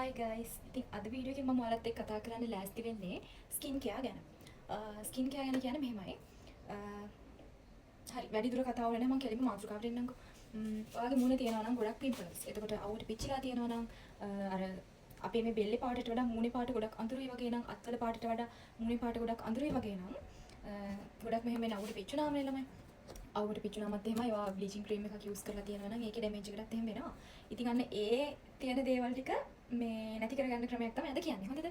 Hi guys. ඉතින් අද video එකේ මම ඔයාලත් එක්ක කතා කරන්න ලෑස්ති වෙන්නේ ස්කින් කෙයාර් ගැන. ස්කින් කෙයාර් ගැන කියන්නේ මෙහෙමයි. හරි වැඩි දුර කතා වල නෑ මම කෙලින්ම මාතෘකාවට එන්නම්කෝ. ඔයාගේ මූණේ තියෙනවා නම් ගොඩක් පිම්පල්ස්. එතකොට අවුවට පිච්චිලා තියෙනවා නම් අර අපේ මේ බෙල්ලේ පාටට වඩා මූණේ පාට ගොඩක් අඳුරුයි වගේ නම් අත්වල පාටට වඩා මූණේ පාට ගොඩක් අඳුරුයි වගේ නම් ගොඩක් මෙහෙම වෙන අවුවට පිච්චුනාම නේ ළමයි. අවුවට පිච්චුනාමත් එහෙමයි ඔයා බ්ලීචින් ක්‍රීම් එකක් යූස් කරලා තියෙනවා නම් ඒකේ ඩැමේජ් එකකට එහෙම වෙනවා. ඉතින් අන්න ඒ තියෙන දේවල් ටික මේ නැති කරගන්න ක්‍රමයක් තමයි අද කියන්නේ. හොඳද?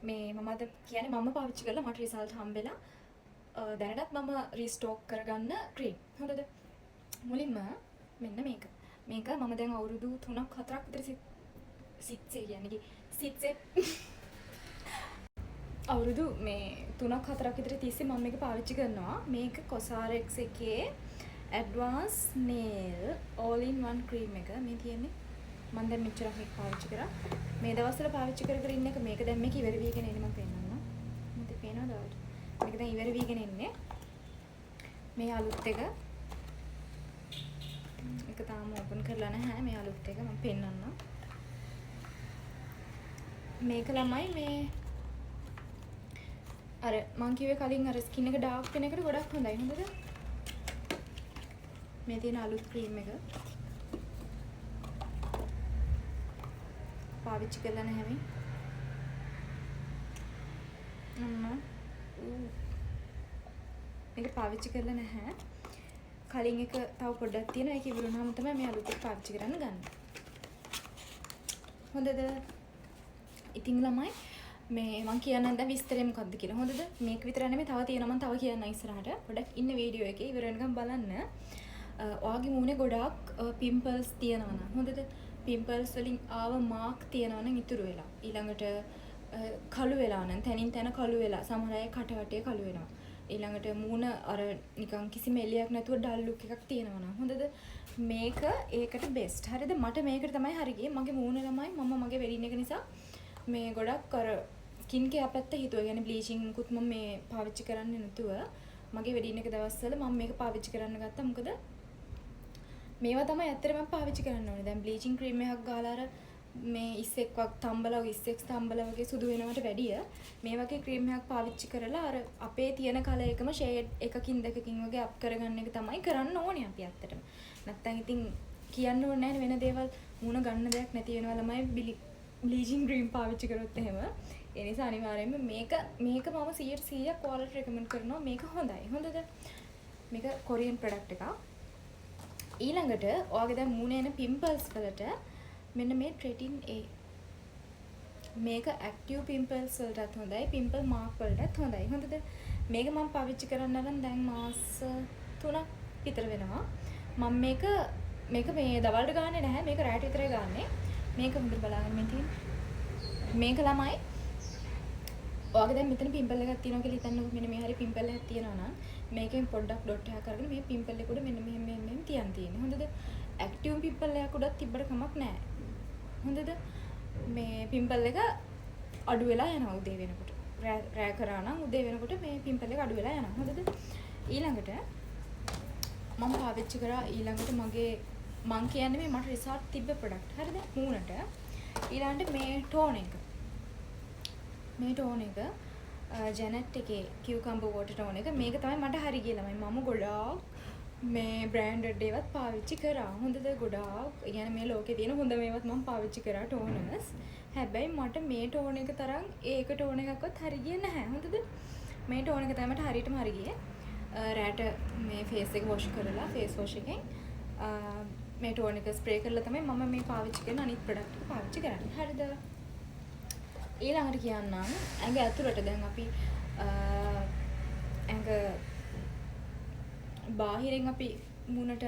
මේ මම අද කියන්නේ මම පාවිච්චි කරලා මට රිසල්ට් හම්බෙලා දැනටත් මම රීස්ටෝක් කරගන්න ක්‍රීම්. හොඳද? මුලින්ම මෙන්න මේක. මේක මම දැන් අවුරුදු 3ක් 4ක් විතර සිත්සේ කියන්නේ සිත්සේ අවුරුදු මේ 3ක් 4ක් විතර තිස්සේ මම මේක පාවිච්චි කරනවා. මේක COSRX එකේ advance nail all in one cream එක මේ තියෙන්නේ. මම දැන් මෙච්චරක් මේක පාවිච්චි කරා. මේ දවස්වල පාවිච්චි කර ඉන්න එක මේක දැන් මේක ඉවර වීගෙන එන්නේ මම පෙන්නන්නම්. මට පේනවද ඔයාලට? මේක දැන් ඉවර වීගෙන එන්නේ. මේ අලුත් එක. ඒක තාම ඕපන් කරලා නැහැ. මේ අලුත් එක මම පෙන්නන්නම්. මේක ළමයි මේ අර මං කිව්වේ කලින් අර ස්කින් එක ඩාර්ක් වෙන එකට ගොඩක් හොඳයි. හොඳද? මේ තියෙන අලුත් ක්‍රීම් එක පාවිච්චි කරලා නැහැ මේ. මේක පාවිච්චි කරලා නැහැ. කලින් එක තව පොඩ්ඩක් තියෙනවා. ඒක ඉවරුනහම තමයි මේ අලුත් එක පාවිච්චි කරන්න ගන්න. හොඳද? ඉතින් ළමයි මේ මම කියන්නම් දැන් විස්තරේ මොකක්ද කියලා. හොඳද? මේක විතර නෙමෙයි තව තියෙනවා මම තව කියන්න ඉස්සරහට. පොඩ්ඩක් ඉන්න වීඩියෝ එකේ ඉවර වෙනකම් බලන්න. ඔයාගේ මූණේ ගොඩාක් පිම්පල්ස් තියෙනවා නම් හොඳද? පිම්පල්ස් වලින් ආව මාක් තියෙනවා නම් ඉතුරු වෙලා. ඊළඟට කළු වෙලා නම් තනින් තන කළු වෙලා. සමහර අය කට වටේ කළු වෙනවා. ඊළඟට මූණ අර නිකන් කිසිම එළියක් නැතුව ඩල් ලුක් එකක් තියෙනවා නම් හොඳද? මේක ඒකට බෙස්ට්. හරිද? මට මේකට තමයි හරි ගියේ. මගේ මූණ ළමයි මම මගේ වෙඩින් එක නිසා මේ ගොඩක් අර ස්කින් කෙයාර් පැත්ත හිතුවා. يعني බ්ලීචින් කුත් මම මේ පාවිච්චි කරන්නේ නැතුව මගේ වෙඩින් එක දවස්වල මම මේක පාවිච්චි කරන්න ගත්තා. මොකද මේවා තමයි ඇත්තටම මම පාවිච්චි කරන්න ඕනේ. දැන් බ්ලීචින් ක්‍රීම් එකක් ගාලා අර මේ ඉස්සෙක් වක් තම්බලා ඉස්සෙක් තම්බලා වගේ සුදු වෙනවට වැඩිය මේ වගේ ක්‍රීම් එකක් පාවිච්චි කරලා අර අපේ තියෙන කලර් එකම ෂේඩ් එකකින් දෙකකින් වගේ අප් කරගන්න එක තමයි කරන්න ඕනේ අපි ඇත්තටම. නැත්තම් ඉතින් කියන්න ඕනේ නැහැ වෙන දේවල් මුණ ගන්න දෙයක් නැති වෙනවා ළමයි බ්ලීචින් ක්‍රීම් පාවිච්චි කරොත් එහෙම. ඒ නිසා අනිවාර්යයෙන්ම මේක මම 100% ඔයාලට රෙකමන්ඩ් කරනවා. මේක හොඳයි. හොඳද? මේක කොරියන් ප්‍රොඩක්ට් එකක්. ඊළඟට ඔයාගේ දැන් මූණේ එන පිම්පල්ස් වලට මෙන්න මේ ට්‍රෙටින් A. මේක ඇක්ටිව් පිම්පල්ස් වලටත් හොඳයි, පිම්පල් මාක් වලටත් හොඳයි. හොඳද? මේක මම පාවිච්චි කරන්න නම් දැන් මාස 3ක් විතර වෙනවා. මම මේක මේ දවල්ට ගානේ නැහැ. මේක රාත්‍රී විතරයි ගාන්නේ. මේක හොඳට බලාගන්න මේ තියෙන්නේ. මේක ළමයි ඔයාගේ දැන් මෙතන පිම්පල් එකක් තියෙනවා කියලා හිතන්නකෝ. මෙන්න මේ හරිය පිම්පල් එකක් තියෙනවා නම් මේකෙන් පොඩ්ඩක් ඩොට් එකක් අරගෙන මේ පිම්පල් එක උඩ මෙන්න මෙහෙම තියන් තියෙන්නේ. හොඳද? ඇක්ටිව් පිම්පල් එකක් උඩත් තිබ්බට කමක් නැහැ. හොඳද? මේ පිම්පල් එක අඩු වෙලා යනවා උදේ වෙනකොට. රෑ කරා නම් උදේ වෙනකොට මේ පිම්පල් එක අඩු වෙලා යනවා. හොඳද? ඊළඟට මම පාවිච්චි කරා ඊළඟට මං කියන්නේ මේ මට රිසල්ට් තිබ්බ ප්‍රොඩක්ට්. හරිද? මූණට. ඊළඟට මේ ටෝන් එක. මේ ටෝන් එක ජැනට් එකේ කියුකම්බර් වෝටර් ටෝන් එක. මේක තමයි මට හරි ගියේ ළමයි. මම ගොඩාක් මේ බ්‍රෑන්ඩඩ් ඒවත් පාවිච්චි කරා. හොඳද? ගොඩාක් يعني මේ ලෝකේ තියෙන හොඳම ඒවත් මම පාවිච්චි කරා ටෝනර්ස්. හැබැයි මට මේ ටෝන් එක තරම් ඒක ටෝන් එකක්වත් හරි ගියේ නැහැ. හොඳද? මේ ටෝන් එක තමයි මට හරියටම හරි ගියේ. රැට මේ ෆේස් එක වොෂ් කරලා ෆේස් වොෂ් එකෙන් මේ ටෝන් එක ස්ප්‍රේ කරලා තමයි මම මේ පාවිච්චි කරන අනිත් ප්‍රොඩක්ට් එක පාවිච්චි කරන්නේ. හරිද? ඊළඟට කියන්නම් ඇඟ ඇතුළට දැන් අපි ඇඟ බාහිරින් අපි මුණට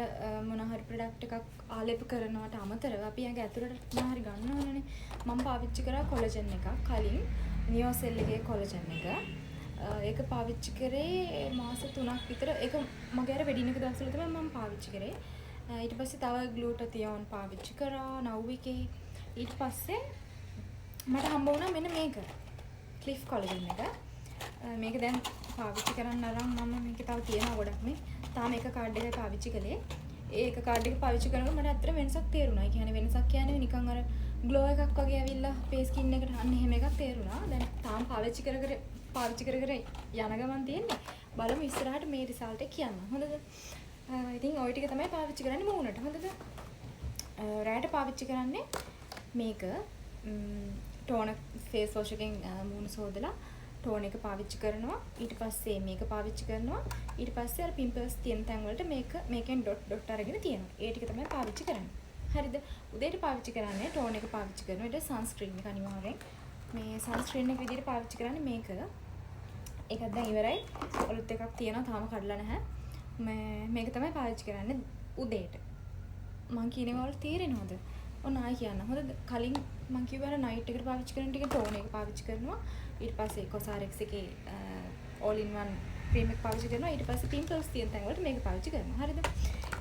මොන හරි ප්‍රොඩක්ට් එකක් ආලේප කරනවට අමතරව අපි ඇඟ ඇතුළට මොන හරි ගන්න ඕනනේ. මම පාවිච්චි කරා කොලජන් එකක් කලින් නියෝසෙල් එකේ කොලජන් එක. ඒක පාවිච්චි කරේ මාස 3ක් විතර. ඒක මගේ අර වෙඩින් එක දවස්වල තමයි මම පාවිච්චි කරේ. ඊට පස්සේ තව ග්ලූටතියෝන් පාවිච්චි කරා නව් එකේ. ඊට පස්සේ මට හම්බ වුණා මෙන්න මේක. ක්ලිෆ් කොලජන් එක. මේක දැන් පාවිච්චි කරන්න අරන් මම මේක තව තියෙනවා ගොඩක් මේ. තාම එක කාඩ් එකයි පාවිච්චි කළේ. ඒක කාඩ් එක පාවිච්චි කරනකොට මට ඇත්තට වෙනසක් තේරුණා. ඒ කියන්නේ වෙනසක් කියන්නේ නිකන් අර ග්ලෝ එකක් වගේ ඇවිල්ලා අපේ ස්කින් එකට අන්න එහෙම එකක් තේරුණා. දැන් තාම පාවිච්චි කර කර යන ගමන් තියෙන්නේ. බලමු ඉස්සරහට මේ රිසල්ට් එක කියන්න. හොඳද? ඉතින් ওই ටික තමයි පාවිච්චි කරන්නේ මූණට. හොඳද? රැයට පාවිච්චි කරන්නේ මේක ටෝනර් ෆේස් වොෂ් එකෙන් මූණ සෝදලා ටෝන් එක පාවිච්චි කරනවා. ඊට පස්සේ මේක පාවිච්චි කරනවා. ඊට පස්සේ අර පිම්පල්ස් තියෙන තැන් වලට මේකෙන් ඩොට් අරගෙන තියෙනවා. ඒ ටික තමයි පාවිච්චි කරන්නේ. හරිද? උදේට පාවිච්චි කරන්නේ ටෝන් එක පාවිච්චි කරනවා. ඊට සන්ස්ක්‍රීන් එක අනිවාර්යෙන්. මේ සන්ස්ක්‍රීන් එක විදිහට පාවිච්චි කරන්නේ මේක. ඒකත් දැන් ඉවරයි. අලුත් එකක් තියෙනවා තාම කඩලා නැහැ. මේක තමයි පාවිච්චි කරන්නේ උදේට. මං කියනවා වල තේරෙනවද? ඔන්න ආයි කියන්න. හොඳද? කලින් මං කිව්වා නයිට් එකට පාවිච්චි කරන ටික ටෝන් එක පාවිච්චි කරනවා. ඊට පස්සේ කොසාරෙක්ස් එකේ all in one ක්‍රීම් එක පාවිච්චි කරනවා. ඊට පස්සේ පිම්පල්ස් තියෙන තැන් වලට මේක පාවිච්චි කරනවා. හරිද?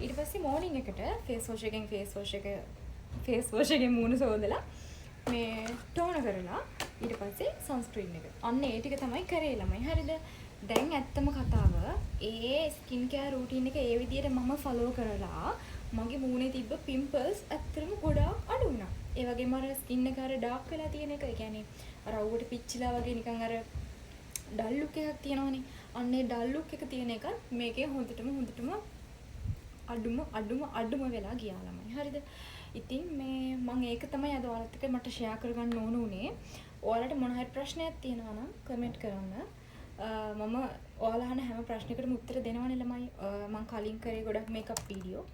ඊට පස්සේ මෝර්නින් එකට ෆේස් වොෂ් එකෙන් මූණ සෝදලා මේ ටෝන කරලා ඊට පස්සේ සන්ස්ක්‍රීන් එක. අන්න ඒ ටික තමයි කරේ ළමයි. හරිද? දැන් ඇත්තම කතාව ඒ ස්කින් කෙයාර් රූටින් එක ඒ විදිහට මම ෆලෝ කරලා මගේ මූණේ තිබ්බ පිම්පල්ස් ඇත්තටම ගොඩාක් අඩු වුණා. ඒ වගේම අර ස්කින් එක අර ඩාර්ක් වෙලා තියෙන එක, ඒ කියන්නේ අර අවුවට පිච්චිලා වගේ නිකන් අර ඩල් ලුක් එකක් තියෙනවනේ. අන්න ඒ ඩල් ලුක් එක තියෙන එකත් මේකේ හොඳටම අඩුම වෙලා ගියා ළමයි. හරිද? ඉතින් මේ මම ඒක තමයි අද ඔයාලත් එක්ක මට ෂෙයා කරගන්න ඕන උනේ. ඔයාලට මොන හරි ප්‍රශ්නයක් තියෙනවා නම් කමෙන්ට් කරන්න. මම ඔයාලා අහන හැම ප්‍රශ්නයකටම උත්තර දෙනවනේ ළමයි. මම කලින් කරේ ගොඩක් මේකප් වීඩියෝ.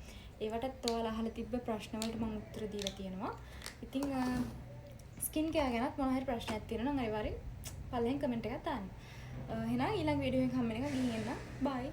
ඒවටත් ඔයාලා අහලා තිබ්බ ප්‍රශ්න වලට මම උත්තර දීලා තියෙනවා. ඉතින් ස්කින් කෙයාර් ගැනත් මොන හරි ප්‍රශ්නයක් තියෙනවා නම් අනිවාර්යෙන් පල්ලෙන් කමෙන්ට් එකක් දාන්න. එහෙනම් ඊළඟ වීඩියෝ එකක් හම්බ වෙනකන් ගිහින් එන්න. බයි.